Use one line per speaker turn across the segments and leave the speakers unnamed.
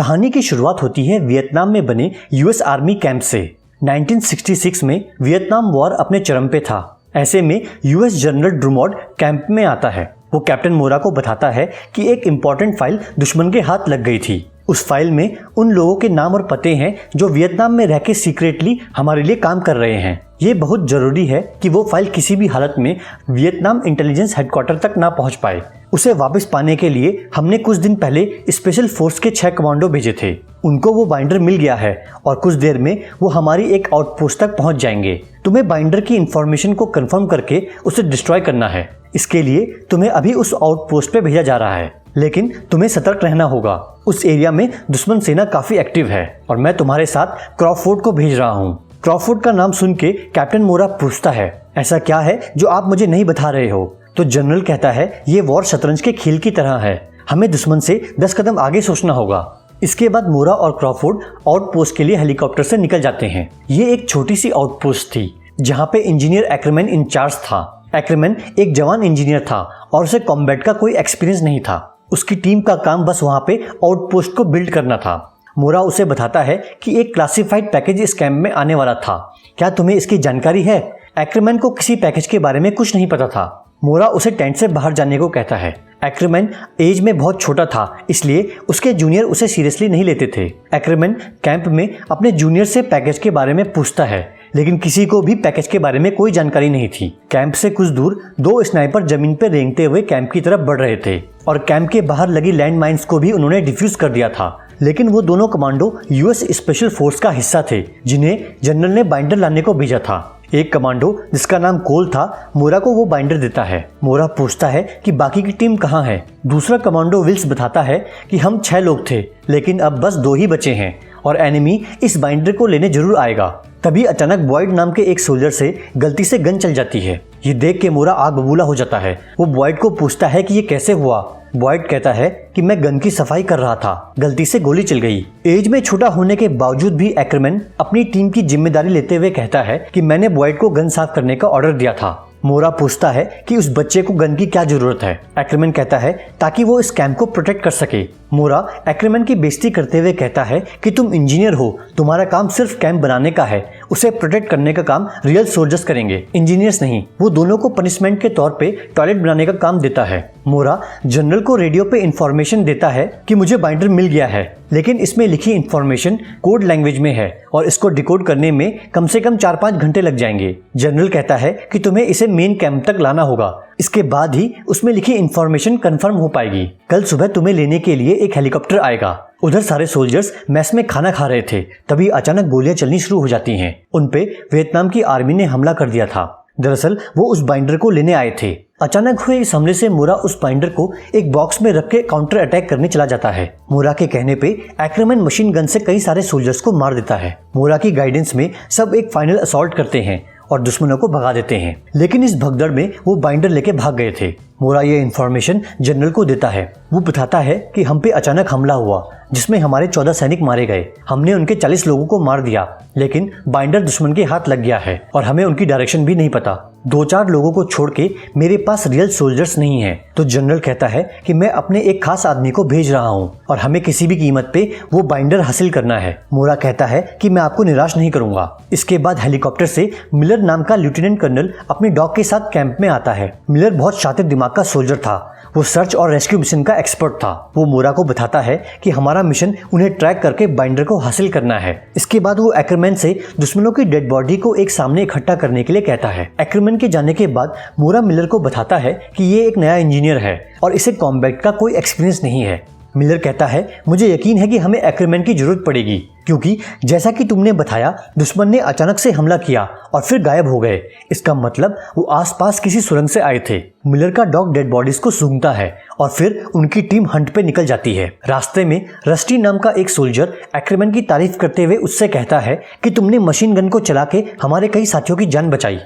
कहानी की शुरुआत होती है वियतनाम में बने यूएस आर्मी कैंप से। 1966 में वियतनाम वॉर अपने चरम पे था। ऐसे में यूएस जनरल ड्रूमॉन्ड कैंप में आता है। वो कैप्टन मोरा को बताता है कि एक इम्पॉर्टेंट फाइल दुश्मन के हाथ लग गई थी। उस फाइल में उन लोगों के नाम और पते हैं जो वियतनाम में रह के सीक्रेटली हमारे लिए काम कर रहे हैं। ये बहुत जरूरी है कि वो फाइल किसी भी हालत में वियतनाम इंटेलिजेंस हेडक्वार्टर तक ना पहुंच पाए। उसे वापस पाने के लिए हमने कुछ दिन पहले स्पेशल फोर्स के 6 कमांडो भेजे थे। उनको वो बाइंडर मिल गया है और कुछ देर में वो हमारी एक आउटपोस्ट तक पहुंच जाएंगे। तुम्हें बाइंडर की इंफॉर्मेशन को कंफर्म करके उसे डिस्ट्रॉय करना है। इसके लिए तुम्हें अभी उस आउटपोस्ट पे भेजा जा रहा है, लेकिन तुम्हें सतर्क रहना होगा। उस एरिया में दुश्मन सेना काफी एक्टिव है और मैं तुम्हारे साथ क्रॉफोर्ड को भेज रहा हूँ। क्रॉफोर्ड का नाम सुन के कैप्टन मोरा पूछता है, ऐसा क्या है जो आप मुझे नहीं बता रहे हो? तो जनरल कहता है, ये वॉर शतरंज के खेल की तरह है, हमें दुश्मन से 10 कदम आगे सोचना होगा। इसके बाद मोरा और क्रॉफोर्ड आउटपोस्ट के लिए हेलीकॉप्टर से निकल जाते हैं। ये एक छोटी सी आउटपोस्ट थी जहाँ पे इंजीनियर एक्रमैन इंचार्ज था। एक्रमैन एक जवान इंजीनियर था और उसे कॉम्बैट का कोई एक्सपीरियंस नहीं था। उसकी टीम का काम बस वहाँ पे आउटपोस्ट को बिल्ड करना था। मोरा उसे बताता है कि एक क्लासिफाइड पैकेज इस कैंप में आने वाला था, क्या तुम्हें इसकी जानकारी है? एक्रमैन को किसी पैकेज के बारे में कुछ नहीं पता था। मोरा उसे टेंट से बाहर जाने को कहता है। एक्रमैन एज में बहुत छोटा था, इसलिए उसके जूनियर उसे सीरियसली नहीं लेते थे। एक्रमैन कैंप में अपने जूनियर से पैकेज के बारे में पूछता है, लेकिन किसी को भी पैकेज के बारे में कोई जानकारी नहीं थी। कैंप से कुछ दूर 2 स्नाइपर जमीन पर रेंगते हुए कैंप की तरफ बढ़ रहे थे और कैंप के बाहर लगी लैंड माइंस को भी उन्होंने डिफ्यूज कर दिया था। लेकिन वो दोनों कमांडो यूएस स्पेशल फोर्स का हिस्सा थे जिन्हें जनरल ने बाइंडर लाने को भेजा था। एक कमांडो जिसका नाम कोल था, मोरा को वो बाइंडर देता है। मोरा पूछता है कि बाकी की टीम कहाँ है? दूसरा कमांडो विल्स बताता है कि हम 6 लोग थे, लेकिन अब बस 2 ही बचे हैं और एनिमी इस बाइंडर को लेने जरूर आएगा। तभी अचानक बॉयड नाम के एक सोल्जर से गलती से गन चल जाती है। ये देख के मोरा आग बबूला हो जाता है। वो बॉयड को पूछता है कि ये कैसे हुआ। बॉयड कहता है कि मैं गन की सफाई कर रहा था, गलती से गोली चल गई। एज में छोटा होने के बावजूद भी एक्रमैन अपनी टीम की जिम्मेदारी लेते हुए कहता है कि मैंने बॉयड को गन साफ करने का ऑर्डर दिया था। मोरा पूछता है कि उस बच्चे को गन की क्या जरूरत है? एक्रमैन कहता है ताकि वो इस कैंप को प्रोटेक्ट कर सके। मोरा एक्रमैन की बेइज्जती करते हुए कहता है कि तुम इंजीनियर हो, तुम्हारा काम सिर्फ कैंप बनाने का है, उसे प्रोटेक्ट करने का काम रियल सोल्जर्स करेंगे, इंजीनियर्स नहीं। वो दोनों को पनिशमेंट के तौर पे टॉयलेट बनाने का काम देता है। मोरा जनरल को रेडियो पे इंफॉर्मेशन देता है कि मुझे बाइंडर मिल गया है, लेकिन इसमें लिखी इंफॉर्मेशन कोड लैंग्वेज में है और इसको डिकोड करने में कम से कम 4-5 घंटे लग जाएंगे। जनरल कहता है कि तुम्हें इसे मेन कैंप तक लाना होगा, इसके बाद ही उसमें लिखी इंफॉर्मेशन कंफर्म हो पाएगी। कल सुबह तुम्हें लेने के लिए एक हेलीकॉप्टर आएगा। उधर सारे सोल्जर्स मेस में खाना खा रहे थे, तभी अचानक गोलियां चलनी शुरू हो जाती हैं। उन पे वियतनाम की आर्मी ने हमला कर दिया था। दरअसल वो उस बाइंडर को लेने आए थे। अचानक हुए इस हमले से मोरा उस बाइंडर को एक बॉक्स में रख के काउंटर अटैक करने चला जाता है। मोरा के कहने पे एक्रमैन मशीन गन से कई सारे सोल्जर्स को मार देता है। मोरा की गाइडेंस में सब एक फाइनल असॉल्ट करते हैं और दुश्मनों को भगा देते हैं, लेकिन इस भगदड़ में वो बाइंडर लेके भाग गए थे। मोरा ये इन्फॉर्मेशन जनरल को देता है। वो बताता है कि हम पे अचानक हमला हुआ जिसमें हमारे 14 सैनिक मारे गए। हमने उनके 40 लोगों को मार दिया, लेकिन बाइंडर दुश्मन के हाथ लग गया है और हमें उनकी डायरेक्शन भी नहीं पता। 2-4 लोगों को छोड़ के मेरे पास रियल सोल्जर्स नहीं है। तो जनरल कहता है कि मैं अपने एक खास आदमी को भेज रहा हूँ और हमें किसी भी कीमत पे वो बाइंडर हासिल करना है। मोरा कहता है कि मैं आपको निराश नहीं करूंगा। इसके बाद हेलीकॉप्टर से मिलर नाम का लेफ्टिनेंट कर्नल अपनी डॉग के साथ कैंप में आता है। मिलर बहुत शातिर दिमाग का सोल्जर था। वो सर्च और रेस्क्यू मिशन का एक्सपर्ट था। वो मोरा को बताता है कि हमारा मिशन उन्हें ट्रैक करके बाइंडर को हासिल करना है। इसके बाद वो एक्रमैन से दुश्मनों की डेड बॉडी को एक सामने इकट्ठा करने के लिए कहता है। एक्रमैन के जाने के बाद मोरा मिलर को बताता है कि ये एक नया इंजीनियर है और इसे कॉम्बैट का कोई एक्सपीरियंस नहीं है। मिलर कहता है, मुझे यकीन है कि हमें एक्रमैन की जरूरत पड़ेगी, क्योंकि जैसा कि तुमने बताया दुश्मन ने अचानक से हमला किया और फिर गायब हो गए। इसका मतलब वो आसपास किसी सुरंग से आए थे। मिलर का डॉग डेड बॉडीज को सूंघता है और फिर उनकी टीम हंट पे निकल जाती है। रास्ते में रस्टी नाम का एक सोल्जर एक्रमैन की तारीफ करते हुए उससे कहता है कि तुमने मशीन गन को चला के हमारे कई साथियों की जान बचाई,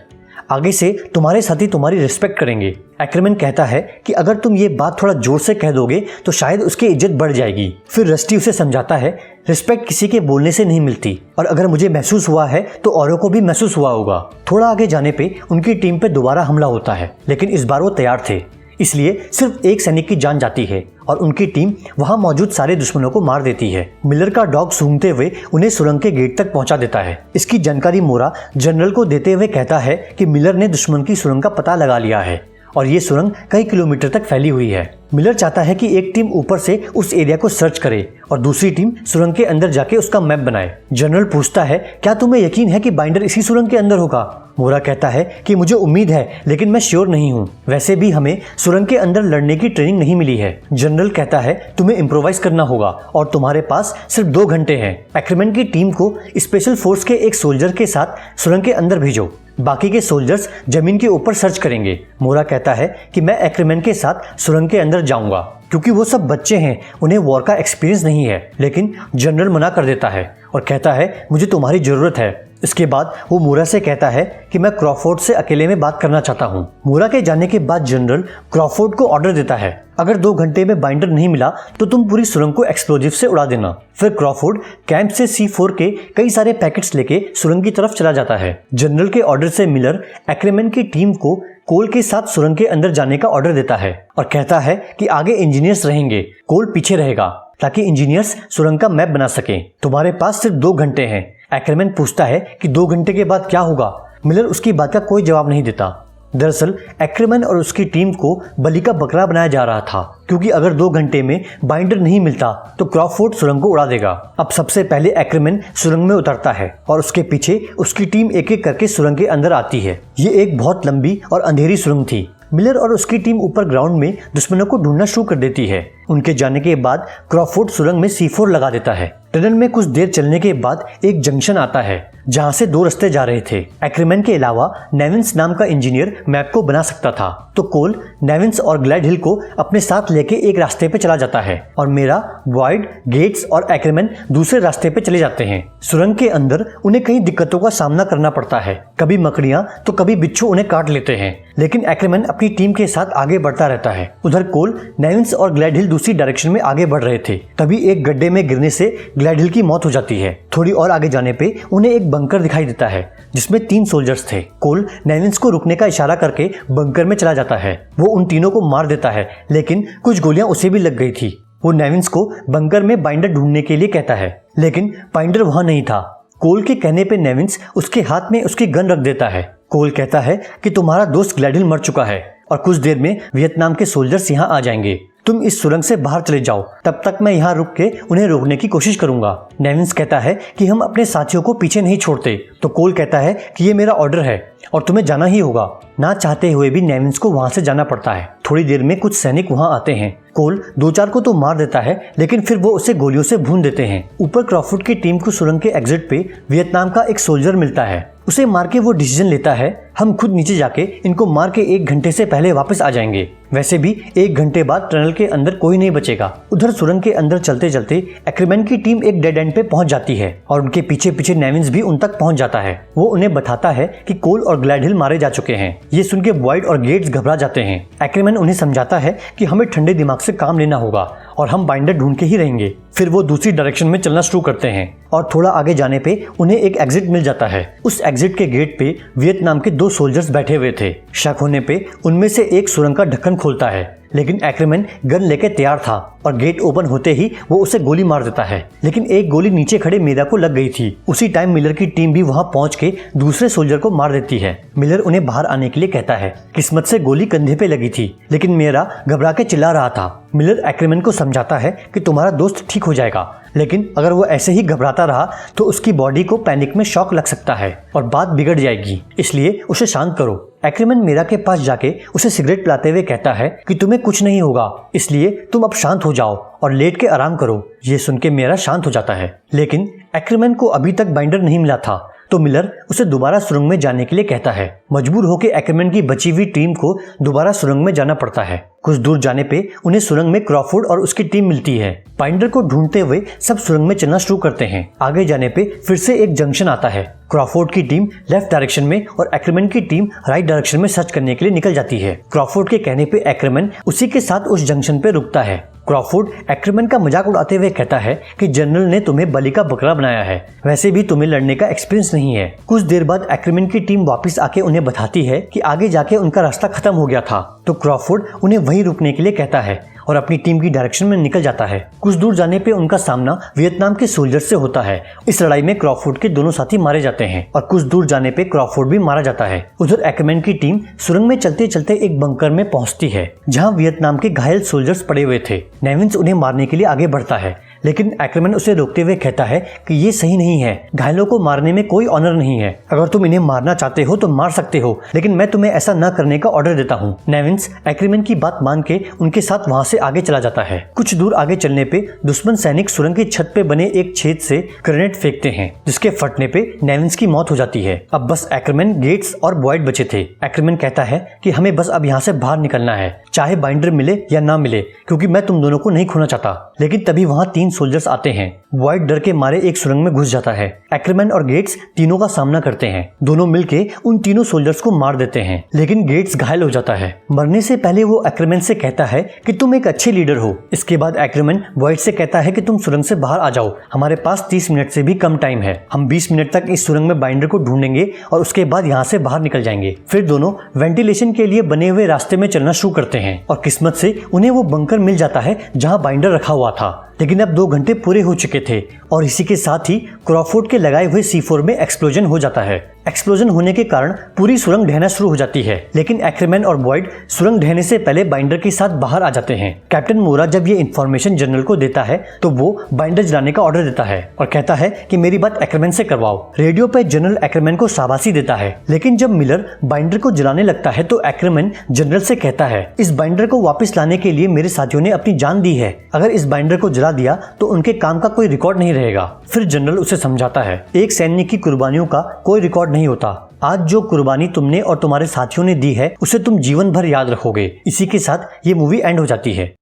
आगे से तुम्हारे साथी तुम्हारी रिस्पेक्ट करेंगे। एक्रमैन कहता है कि अगर तुम ये बात थोड़ा जोर से कह दोगे तो शायद उसकी इज्जत बढ़ जाएगी। फिर रस्टी उसे समझाता है, रिस्पेक्ट किसी के बोलने से नहीं मिलती और अगर मुझे महसूस हुआ है तो औरों को भी महसूस हुआ होगा। थोड़ा आगे जाने पे उनकी टीम पे दोबारा हमला होता है, लेकिन इस बार वो तैयार थे, इसलिए सिर्फ एक सैनिक की जान जाती है और उनकी टीम वहां मौजूद सारे दुश्मनों को मार देती है। मिलर का डॉग सूंघते हुए उन्हें सुरंग के गेट तक पहुंचा देता है। इसकी जानकारी मोरा जनरल को देते हुए कहता है कि मिलर ने दुश्मन की सुरंग का पता लगा लिया है और ये सुरंग कई किलोमीटर तक फैली हुई है। मिलर चाहता है कि एक टीम ऊपर से उस एरिया को सर्च करे और दूसरी टीम सुरंग के अंदर जाके उसका मैप बनाए। जनरल पूछता है, क्या तुम्हें यकीन है कि बाइंडर इसी सुरंग के अंदर होगा? मोरा कहता है कि मुझे उम्मीद है, लेकिन मैं श्योर नहीं हूँ। वैसे भी हमें सुरंग के अंदर लड़ने की ट्रेनिंग नहीं मिली है। जनरल कहता है, तुम्हें इम्प्रोवाइज करना होगा और तुम्हारे पास सिर्फ 2 घंटे हैं। एक्रीमैन की टीम को स्पेशल फोर्स के एक सोल्जर के साथ सुरंग के अंदर भेजो। बाकी के सोल्जर्स जमीन के ऊपर सर्च करेंगे। मोरा कहता है कि मैं एक्रीमैन के साथ सुरंग के अंदर जाऊंगा क्योंकि वो सब बच्चे हैं, उन्हें वॉर का एक्सपीरियंस नहीं है। लेकिन जनरल मना कर देता है और कहता है, मुझे तुम्हारी जरूरत है। इसके बाद वो मोरा से कहता है कि मैं क्रॉफोर्ड से अकेले में बात करना चाहता हूँ। मोरा के जाने के बाद जनरल क्रॉफोर्ड को ऑर्डर देता है, अगर 2 घंटे में बाइंडर नहीं मिला तो तुम पूरी सुरंग को एक्सप्लोजिव से उड़ा देना। फिर क्रॉफोर्ड कैंप से C4 के कई सारे पैकेट्स लेके सुरंग की तरफ चला जाता है। जनरल के ऑर्डर से मिलर एक्रीमैन की टीम को कोल के साथ सुरंग के अंदर जाने का ऑर्डर देता है और कहता है कि आगे इंजीनियर्स रहेंगे, कोल पीछे रहेगा ताकि इंजीनियर्स सुरंग का मैप बना सकें। तुम्हारे पास सिर्फ 2 घंटे हैं। एक्रीमैन पूछता है कि 2 घंटे के बाद क्या होगा? मिलर उसकी बात का कोई जवाब नहीं देता। दरअसल एक्रीमैन और उसकी टीम को बलि का बकरा बनाया जा रहा था क्योंकि अगर 2 घंटे में बाइंडर नहीं मिलता तो क्रॉफोर्ड सुरंग को उड़ा देगा। अब सबसे पहले एक्रीमैन सुरंग में उतरता है और उसके पीछे उसकी टीम एक एक करके सुरंग के अंदर आती है। ये एक बहुत लंबी और अंधेरी सुरंग थी। मिलर और उसकी टीम ऊपर ग्राउंड में दुश्मनों को ढूंढना शुरू कर देती है। उनके जाने के बाद क्रॉफोर्ड सुरंग में C4 लगा देता है। टनल में कुछ देर चलने के बाद एक जंक्शन आता है जहां से 2 रास्ते जा रहे थे। एक्रीमैन के अलावा नेविंस नाम का इंजीनियर मैप को बना सकता था, तो कोल नेविंस और ग्लैडहिल को अपने साथ लेके एक रास्ते पे चला जाता है और मेरा, बॉयड, गेट्स और एक्रीमैन दूसरे रास्ते पे चले जाते हैं। सुरंग के अंदर उन्हें कई दिक्कतों का सामना करना पड़ता है, कभी मकड़ियां तो कभी बिच्छू उन्हें काट लेते हैं, लेकिन एक्रीमैन अपनी टीम के साथ आगे बढ़ता रहता है। उधर कोल, नेविंस और ग्लैडहिल दूसरी डायरेक्शन में आगे बढ़ रहे थे। तभी एक गड्ढे में गिरने से ग्लैडहिल की मौत हो जाती है। थोड़ी और आगे जाने पे उन्हें एक बंकर दिखाई देता है जिसमें 3 सोल्जर्स थे। कोल नेविंस को रुकने का इशारा करके बंकर में चला जाता है। वो उन तीनों को मार देता है, लेकिन कुछ गोलियां उसे भी लग गई थी। वो नेविंस को बंकर में बाइंडर ढूंढने के लिए कहता है, लेकिन बाइंडर वहां नहीं था। कोल के कहने पे नेविंस उसके हाथ में उसकी गन रख देता है। कोल कहता है कि तुम्हारा दोस्त ग्लैडहिल मर चुका है और कुछ देर में वियतनाम के सोल्जर्स यहाँ आ जाएंगे। तुम इस सुरंग से बाहर चले जाओ, तब तक मैं यहाँ रुक के उन्हें रोकने की कोशिश करूंगा। नेविंस कहता है कि हम अपने साथियों को पीछे नहीं छोड़ते, तो कोल कहता है कि ये मेरा ऑर्डर है और तुम्हें जाना ही होगा। ना चाहते हुए भी नेविंस को वहां से जाना पड़ता है। थोड़ी देर में कुछ सैनिक वहां आते हैं। कोल 2-4 को तो मार देता है, लेकिन फिर वो उसे गोलियों से भून देते हैं। ऊपर क्रॉफोर्ड की टीम को सुरंग के एग्जिट पे वियतनाम का एक सोल्जर मिलता है। उसे मार के वो डिसीजन लेता है, हम खुद नीचे जाके इनको मार के 1 घंटे से पहले वापस आ जाएंगे। वैसे भी 1 घंटे बाद टनल के अंदर कोई नहीं बचेगा। उधर सुरंग के अंदर चलते चलते एक्रीमैन की टीम एक डेड एंड पे पहुंच जाती है और उनके पीछे पीछे नेविंस भी उन तक पहुंच जाता है। वो उन्हें बताता है कि कोल और ग्लैडहिल मारे जा चुके हैं। ये सुन के बॉयड और गेट्स घबरा जाते हैं। एक्रीमैन उन्हें समझाता है कि हमें ठंडे दिमाग से काम लेना होगा और हम बाइंडर ढूंढ के ही रहेंगे। फिर वो दूसरी डायरेक्शन में चलना शुरू करते हैं और थोड़ा आगे जाने पे उन्हें एक एग्जिट मिल जाता है। उस एग्जिट के गेट पे वियतनाम के 2 सोल्जर्स बैठे हुए थे। शक होने पे उनमें से एक सुरंग का ढक्कन खोलता है, लेकिन एक्रीमैन गन लेके तैयार था और गेट ओपन होते ही वो उसे गोली मार देता है, लेकिन एक गोली नीचे खड़े मीरा को लग गई थी। उसी टाइम मिलर की टीम भी वहां पहुंच के दूसरे सोल्जर को मार देती है। मिलर उन्हें बाहर आने के लिए कहता है। किस्मत से गोली कंधे पे लगी थी, लेकिन मीरा घबरा के चिल्ला रहा था। मिलर एक्रीमैन को समझाता है कि तुम्हारा दोस्त ठीक हो जाएगा, लेकिन अगर वो ऐसे ही घबराता रहा तो उसकी बॉडी को पैनिक में शॉक लग सकता है और बात बिगड़ जाएगी, इसलिए उसे शांत करो। एक्रीमैन मीरा के पास जाके उसे सिगरेट पिलाते हुए कहता है कि तुम्हें कुछ नहीं होगा, इसलिए तुम अब शांत हो जाओ और लेट के आराम करो। ये सुन के मीरा शांत हो जाता है, लेकिन एक्रीमैन को अभी तक बाइंडर नहीं मिला था, तो मिलर उसे दोबारा सुरंग में जाने के लिए कहता है। मजबूर होकर एक्रीमैन की बची हुई टीम को दोबारा सुरंग में जाना पड़ता है। कुछ दूर जाने पे उन्हें सुरंग में क्रॉफोर्ड और उसकी टीम मिलती है। बाइंडर को ढूंढते हुए सब सुरंग में चलना शुरू करते हैं। आगे जाने पे फिर से एक जंक्शन आता है। क्रॉफोर्ड की टीम लेफ्ट डायरेक्शन में और एक्रीमैन की टीम राइट डायरेक्शन में सर्च करने के लिए निकल जाती है। क्रॉफोर्ड के कहने पे एक्रीमैन उसी के साथ उस जंक्शन पे रुकता है। क्रॉफोर्ड एक्रीमैन का मजाक उड़ाते हुए कहता है कि जनरल ने तुम्हें बलि का बकरा बनाया है, वैसे भी तुम्हें लड़ने का एक्सपीरियंस नहीं है। कुछ देर बाद एक्रीमैन की टीम वापस आके उन्हें बताती है कि आगे जाके उनका रास्ता खत्म हो गया था, तो क्रॉफोर्ड उन्हें वहीं रुकने के लिए कहता है और अपनी टीम की डायरेक्शन में निकल जाता है। कुछ दूर जाने पे उनका सामना वियतनाम के सोल्जर से होता है। इस लड़ाई में क्रॉफोर्ड के दोनों साथी मारे जाते हैं और कुछ दूर जाने पे क्रॉफोर्ड भी मारा जाता है। उधर एक्kerman की टीम सुरंग में चलते चलते एक बंकर में पहुंचती है जहां वियतनाम के घायल सोल्जर्स पड़े हुए थे। नेविन्स उन्हें मारने के लिए आगे बढ़ता है, लेकिन एक्kerman उसे रोकते हुए कहता है कि ये सही नहीं है, घायलों को मारने में कोई ऑनर नहीं है। अगर तुम इन्हें मारना चाहते हो तो मार सकते हो, लेकिन मैं तुम्हें ऐसा न करने का ऑर्डर देता हूँ। नेविन्स एक्kerman की बात मान के उनके साथ वहाँ से आगे चला जाता है। कुछ दूर आगे चलने पे दुश्मन सैनिक सुरंग की छत पे बने एक छेद से ग्रेनेड फेंकते हैं, जिसके फटने पे नेविन्स की मौत हो जाती है। अब बस एक्kerman, गेट्स और बॉयड बचे थे। एक्kerman कहता है कि हमें बस अब यहाँ से बाहर निकलना है, चाहे बाइंडर मिले या ना मिले, क्योंकि मैं तुम दोनों को नहीं खोना चाहता। लेकिन तभी वहाँ 3 सोल्जर्स आते हैं। बॉयड डर के मारे एक सुरंग में घुस जाता है। एक्kerman और गेट्स तीनों का सामना करते हैं। दोनों मिलके उन तीनों सोल्जर्स को मार देते हैं, लेकिन गेट्स घायल हो जाता है। मरने से पहले वो एक्kerman से कहता है कि तुम एक अच्छे लीडर हो। इसके बाद एक्kerman बॉयड से कहता है कि तुम सुरंग से बाहर आ जाओ, हमारे पास 30 मिनट से भी कम टाइम है। हम 20 मिनट तक इस सुरंग में बाइंडर को ढूंढेंगे और उसके बाद यहाँ से बाहर निकल जाएंगे। फिर दोनों वेंटिलेशन के लिए बने हुए रास्ते में चलना शुरू करते हैं और किस्मत से उन्हें वो बंकर मिल जाता है जहाँ बाइंडर रखा हुआ था। लेकिन अब 2 घंटे पूरे हो चुके थे और इसी के साथ ही क्रॉफोर्ड के लगाए हुए C4 में एक्सप्लोजन हो जाता है। एक्सप्लोजन होने के कारण पूरी सुरंग ढहना शुरू हो जाती है, लेकिन एक्kerman और बॉयड सुरंग ढहने से पहले बाइंडर के साथ बाहर आ जाते हैं। कैप्टन मोरा जब ये इन्फॉर्मेशन जनरल को देता है तो वो बाइंडर जलाने का ऑर्डर देता है और कहता है कि मेरी बात एक्kerman से करवाओ। रेडियो पे जनरल एक्kerman को शाबाशी देता है, लेकिन जब मिलर बाइंडर को जलाने लगता है तो एक्kerman जनरल से कहता है इस बाइंडर को वापस लाने के लिए मेरे साथियों ने अपनी जान दी है, अगर इस बाइंडर को जला दिया तो उनके काम का कोई रिकॉर्ड नहीं रहेगा। फिर जनरल उसे समझाता है एक सैनिक की कुर्बानियों का कोई रिकॉर्ड नहीं होता। आज जो कुर्बानी तुमने और तुम्हारे साथियों ने दी है उसे तुम जीवन भर याद रखोगे। इसी के साथ ये मूवी एंड हो जाती है।